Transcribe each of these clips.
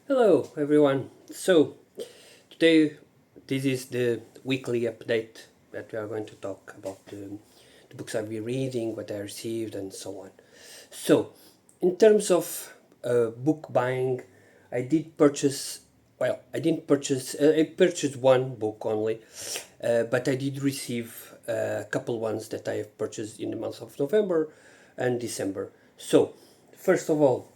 Hello everyone. So today this is the weekly update that we are going to talk about the books I've been reading, what I received, and so on. So in terms of book buying, I did purchase. Well, I didn't purchase. I purchased one book only, but I did receive a couple ones that I have purchased in the month of November and December. So first of all,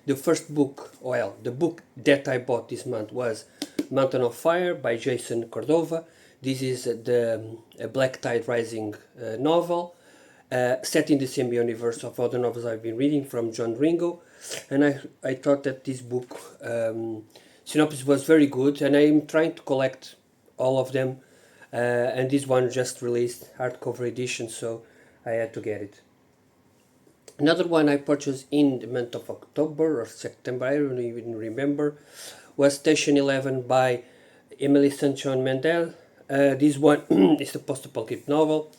the first book, well, the book that I bought this month was Mountain of Fire by Jason Cordova. This is the Black Tide Rising novel, set in the same universe of other novels I've been reading from John Ringo. And I thought that this book synopsis was very good, and I'm trying to collect all of them. And this one just released hardcover edition, so I had to get it. Another one I purchased in the month of October or September, I don't even remember, was Station 11 by Emily St. John Mandel. This one is a post-apocalyptic novel.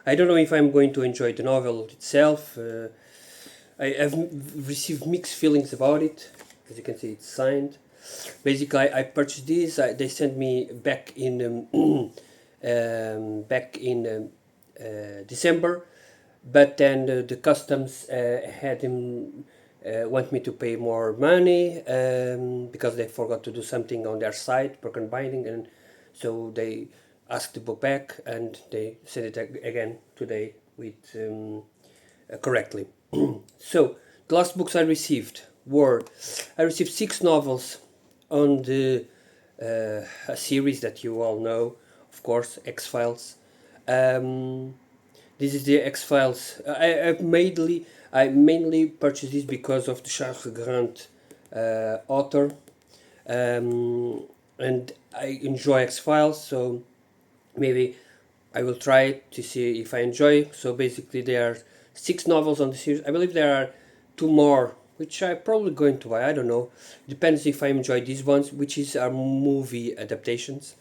I don't know if I'm going to enjoy the novel itself. I have received mixed feelings about it. As you can see, it's signed. Basically, I purchased this. They sent me back in December, but then the customs had him want me to pay more money because they forgot to do something on their site, broken binding, and so they asked the book back and they sent it again today with correctly. So the last books I received were I received 6 novels on the a series that you all know, of course, X Files. Um, this is the X Files. I mainly purchased this because of the Charles Grant author, and I enjoy X Files. So maybe I will try it to see if I enjoy. So basically, there are 6 novels on the series. I believe there are 2 more, which I'm probably going to buy. I don't know. Depends if I enjoy these ones, which are movie adaptations.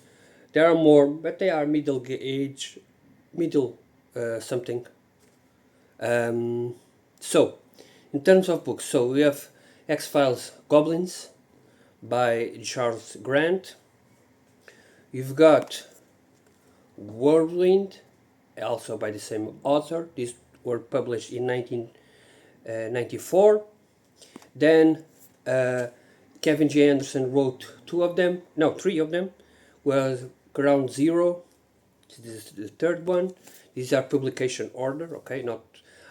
There are more, but they are middle age, middle something. Um, so, in terms of books, so we have X Files Goblins by Charles Grant. You've got Whirlwind, also by the same author. These were published in 1994. Then Kevin J. Anderson wrote 2 of them, no, 3 of them. Was Ground Zero. This is the third one. These are publication order, okay? Not,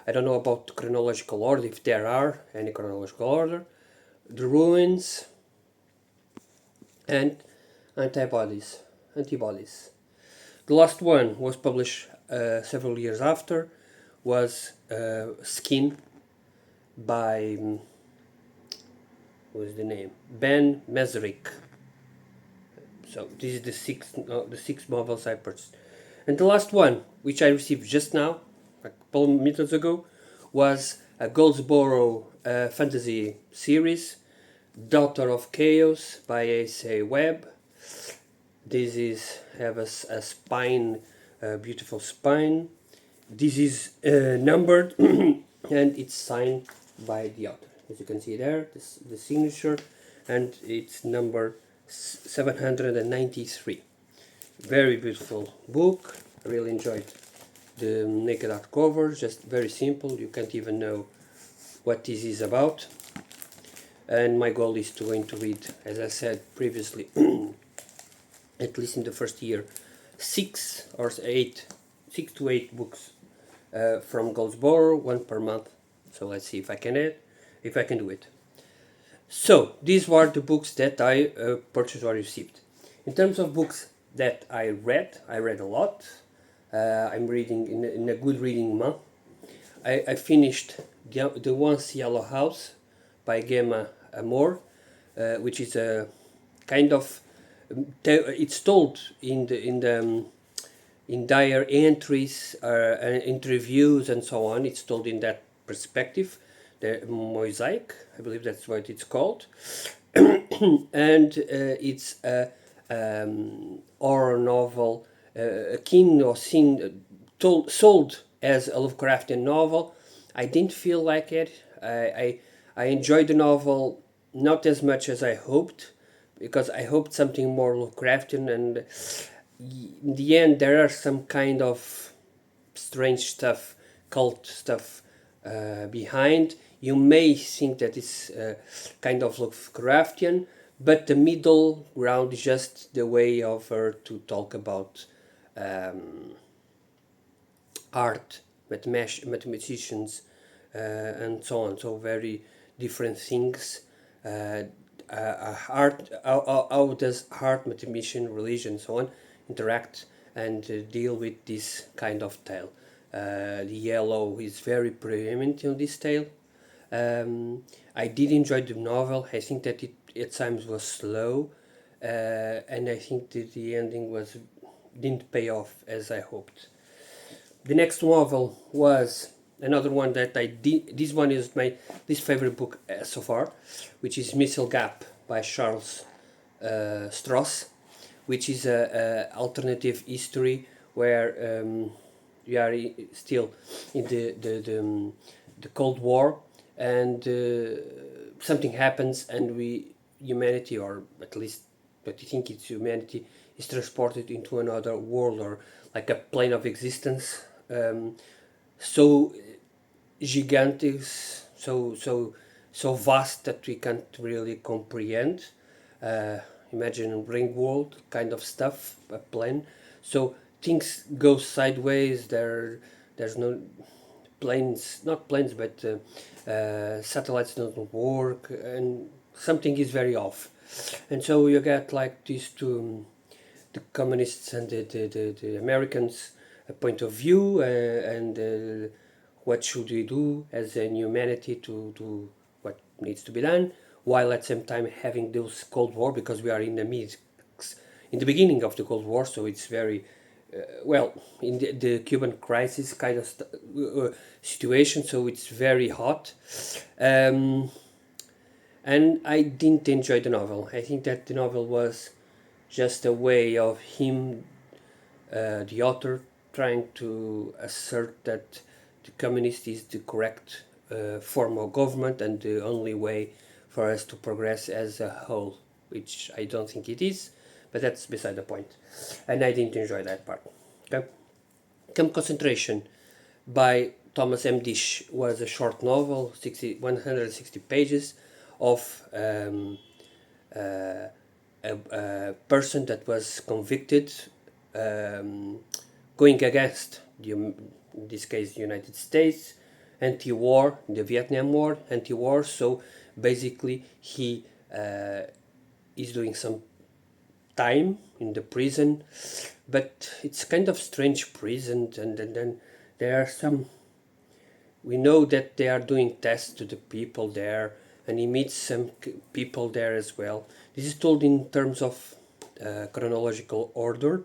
I don't know about chronological order, if there are any chronological order. The Ruins and Antibodies. Antibodies. The last one was published several years after, was Skin by, what is the name? Ben Mesrick. So this is the six novels I purchased. And the last one, which I received just now, a couple of minutes ago, was a Goldsboro fantasy series, Daughter of Chaos by A.C. Webb. This is have a spine, a beautiful spine. This is numbered and it's signed by the author. As you can see there, the signature, and it's number 793. Very beautiful book. I really enjoyed the naked art cover. Just very simple. You can't even know what this is about. And my goal is to going to read, as I said previously, at least in the first year, 6 or 8, 6 to 8 books from Goldsboro, one per month. So let's see if I can do it. So these were the books that I purchased or received. In terms of books that I read a lot. I'm reading in a good reading month. I finished the Once Yellow House by Gemma Amor, which is a kind of it's told in diary entries, interviews, and so on. It's told in that perspective, the mosaic, I believe that's what it's called, and it's a horror novel, akin or seen, sold as a Lovecraftian novel. I didn't feel like it. I enjoyed the novel not as much as I hoped, because I hoped something more Lovecraftian, and in the end there are some kind of strange stuff, cult stuff behind. You may think that it's kind of Lovecraftian, but the middle ground is just the way of her to talk about art, mathematicians, and so on. So very different things. Art, how does art, mathematician, religion, so on interact and deal with this kind of tale? The yellow is very preeminent in this tale. I did enjoy the novel. I think that it at times was slow, and I think that the ending didn't pay off as I hoped. The next novel was another one that I did. This one is my least favorite book so far, which is Missile Gap by Charles Stross, which is a alternative history where we are still in the Cold War, and something happens, and humanity, or at least what you think it's humanity, is transported into another world, or like a plane of existence, so gigantic, so vast that we can't really comprehend. Imagine Ringworld kind of stuff, a plane. So things go sideways. There's no planes, not planes, but satellites don't work, and something is very off. And so you get like these two, the communists and the Americans point of view, and what should we do as a humanity to do what needs to be done, while at the same time having those Cold War, because we are in the beginning of the Cold War, so it's very well, in the Cuban crisis kind of situation, so it's very hot. Um, and I didn't enjoy the novel. I think that the novel was just a way of him, the author, trying to assert that the communist is the correct form of government and the only way for us to progress as a whole, which I don't think it is, but that's beside the point. And I didn't enjoy that part. Okay? Camp Concentration by Thomas M. Dish was a short novel, 160 pages, of a person that was convicted, going against in this case the United States, anti-war, the Vietnam War, anti-war. So basically he is doing some time in the prison, but it's kind of strange prison, and then there are some, we know that they are doing tests to the people there, and he meets some people there as well. This is told in terms of chronological order,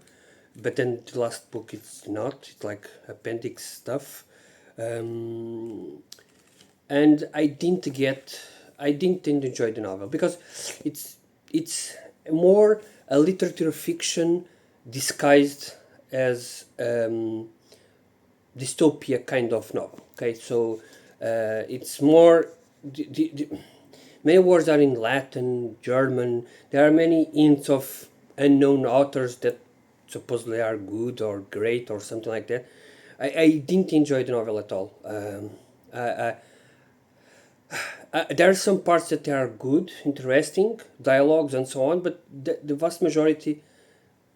but then the last book it's not. It's like appendix stuff, and I didn't enjoy the novel because it's more a literature fiction disguised as dystopia kind of novel. Okay, so it's more many words are in Latin, German. There are many hints of unknown authors that supposedly are good or great or something like that. I didn't enjoy the novel at all. There are some parts that are good, interesting, dialogues and so on, but the vast majority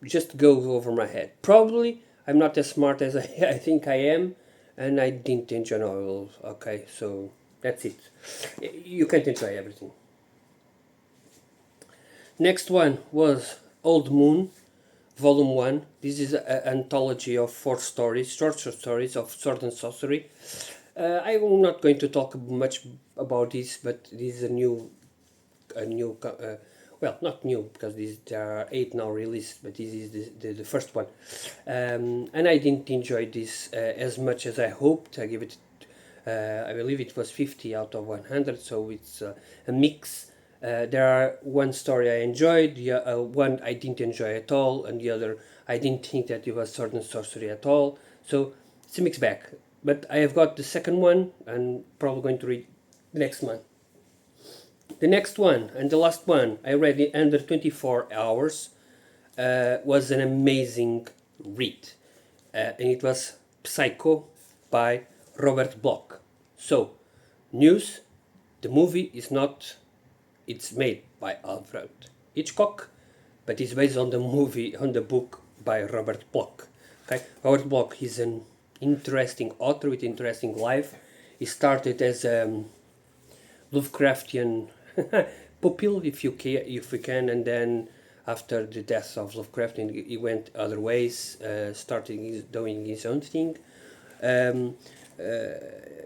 just goes over my head. Probably I'm not as smart as I think I am, and I didn't enjoy novels. Okay, so that's it. You can't enjoy everything. Next one was Old Moon, Volume 1. This is an anthology of 4 stories, short stories of sword and sorcery. I'm not going to talk much about this, but this is a new, well, not new, because there are 8 now released, but this is the first one. And I didn't enjoy this as much as I hoped. I give it, I believe it was 50 out of 100, so it's a mix. There are one story I enjoyed, one I didn't enjoy at all, and the other I didn't think that it was sword and sorcery at all. So it's a mixed bag. But I have got the second one, and probably going to read next month. The next one and the last one I read in under 24 hours was an amazing read, and it was Psycho by Robert Bloch. So, news: the movie is not, it's made by Alfred Hitchcock, but it's based on the movie, on the book by Robert Bloch. Okay, Robert Bloch is an interesting author with interesting life. He started as a Lovecraftian pupil, if we can, and then after the death of Lovecraft, he went other ways, doing his own thing. Um,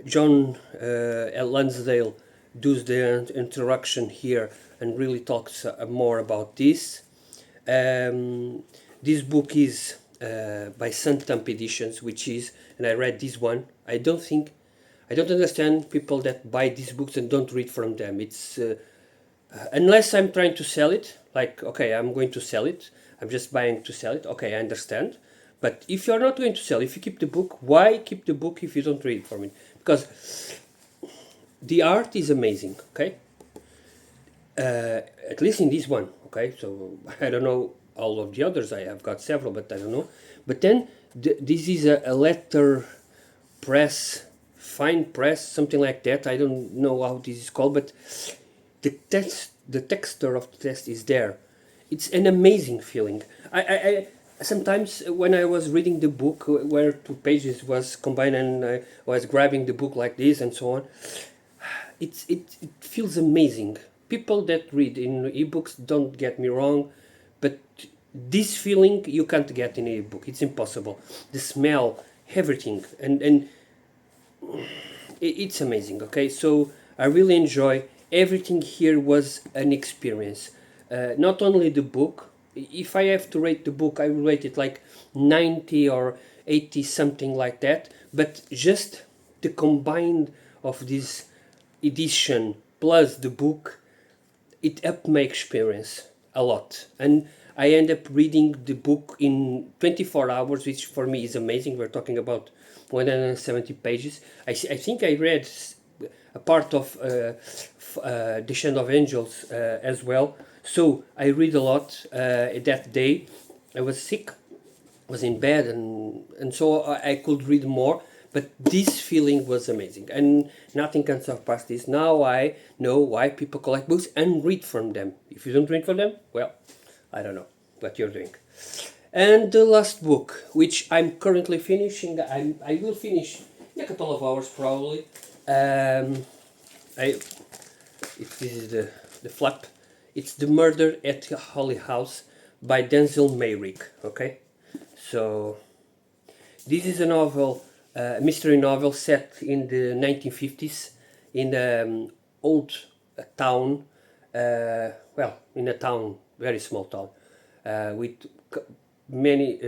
John Lansdale does the introduction here and really talks more about this. This book is by Sunthump Editions, which is, and I read this one. I don't understand people that buy these books and don't read from them. It's unless I'm trying to sell it, like, okay, I'm going to sell it, I'm just buying to sell it, okay, I understand. But if you're not going to sell, if you keep the book, why keep the book if you don't read from it? Because the art is amazing, okay? At least in this one, okay? So I don't know all of the others, I have got several, but I don't know. But then this is a letter press, fine press, something like that. I don't know how this is called, but the texture of the text is there. It's an amazing feeling. I sometimes when I was reading the book where two pages was combined and I was grabbing the book like this and so on, it feels amazing. People that read in ebooks, don't get me wrong, but this feeling you can't get in an ebook. It's impossible. The smell, everything, and it's amazing. Okay, so I really enjoy everything here. Was an experience. Not only the book. If I have to rate the book, I will rate it like 90 or 80, something like that. But just the combined of this edition plus the book, it upped my experience a lot. And I end up reading the book in 24 hours, which for me is amazing. We're talking about 170 pages. I think I read a part of Descent of Angels as well. So I read a lot that day. I was sick, was in bed, and so I could read more. But this feeling was amazing, and nothing can surpass this. Now I know why people collect books and read from them. If you don't read from them, well, I don't know what you're doing. And the last book, which I'm currently finishing, I will finish in a couple of hours probably. This is the flap. It's The Murder at Holly House by Denzel Mayrick. Okay, so this is a novel, a mystery novel set in the 1950s in an old town. In a town, very small town, with many,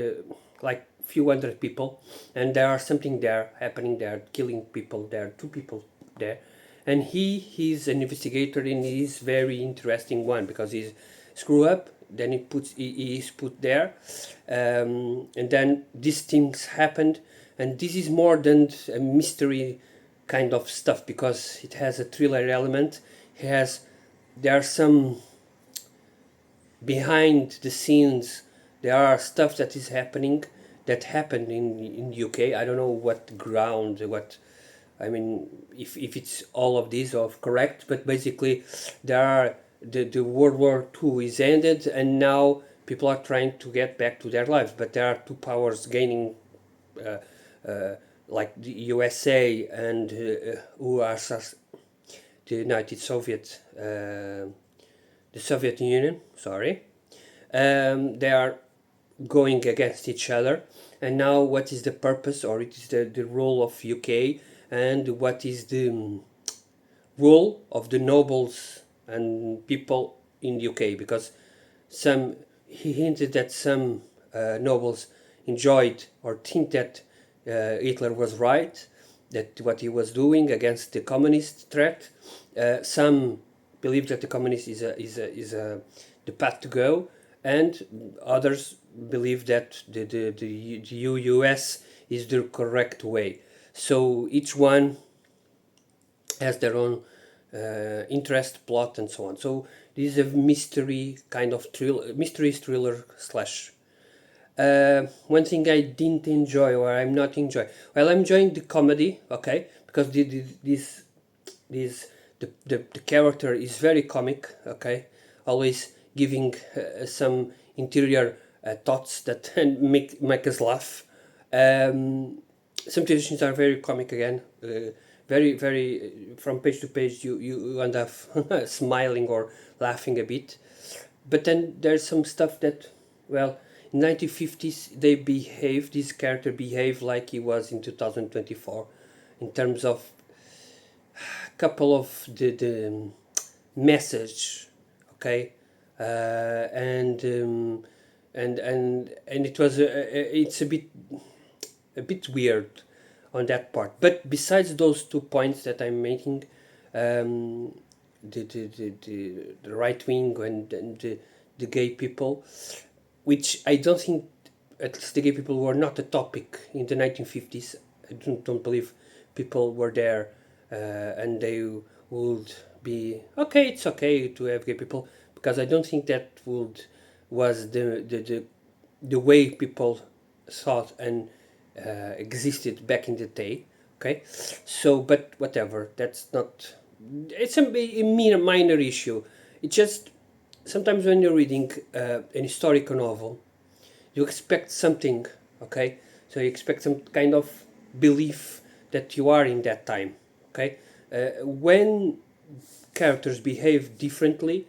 like few hundred people, and there are something there happening there, killing people. There are two people there, and he's an investigator, and he's very interesting one because he's screw up. Then he is put there, and then these things happened, and this is more than a mystery kind of stuff because it has a thriller element. There are some behind the scenes. There are stuff that is happening that happened in UK. I don't know what ground, I mean, if it's all of these or correct, but basically there are the World War II is ended, and now people are trying to get back to their lives, but there are two powers gaining, like the USA and USSR, the United Soviet, the Soviet Union. Sorry, they are going against each other, and now what is the purpose, or it is the role of UK, and what is the role of the nobles and people in the UK, because he hinted that some nobles enjoyed or think that Hitler was right, that what he was doing against the communist threat. Some believe that the communist is the path to go, and others believe that the US is the correct way. So each one has their own interest, plot, and so on. So this is a mystery kind of mystery thriller slash. One thing I didn't enjoy, or I'm not enjoying, well, I'm enjoying the comedy, okay, because this the character is very comic, okay, always giving some interior thoughts that make us laugh. Some traditions are very comic again, very from page to page you end up smiling or laughing a bit, but then there's some stuff that, well, in 1950s this character behaved like he was in 2024 in terms of a couple of the message, okay, and it was it's a bit weird on that part. But besides those 2 points that I'm making, the right wing and the gay people, which I don't think, at least the gay people were not a topic in the 1950s. I don't believe people were there and they would be okay. It's okay to have gay people, because I don't think that was the way people thought and existed back in the day. Okay, so but whatever. That's not. It's a minor issue. It's just sometimes when you're reading an historical novel, you expect something, okay? So you expect some kind of belief that you are in that time, okay? When characters behave differently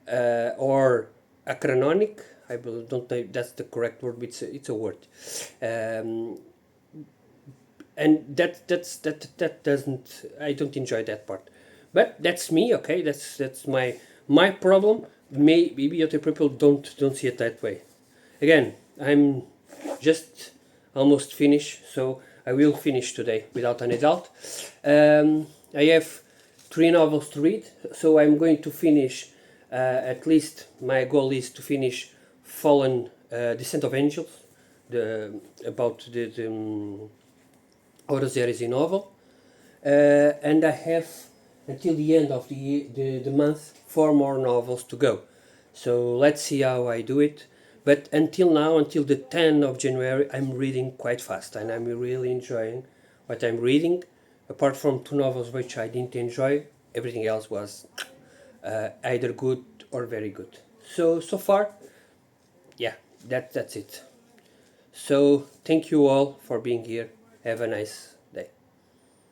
or acronymic, don't know if that's the correct word, but it's a word. And that doesn't, I don't enjoy that part, but that's me, okay, that's my problem. Maybe other people don't see it that way. Again, I'm just almost finished, so I will finish today without any doubt. I have 3 novels to read, so I'm going to finish, at least my goal is to finish Fallen, Descent of Angels, about the Horus Heresy novel, and I have until the end of the month 4 more novels to go. So let's see how I do it. But until now, until the 10th of January, I'm reading quite fast, and I'm really enjoying what I'm reading. Apart from 2 novels which I didn't enjoy, everything else was either good or very good. So far, yeah, that's it. So thank you all for being here. Have a nice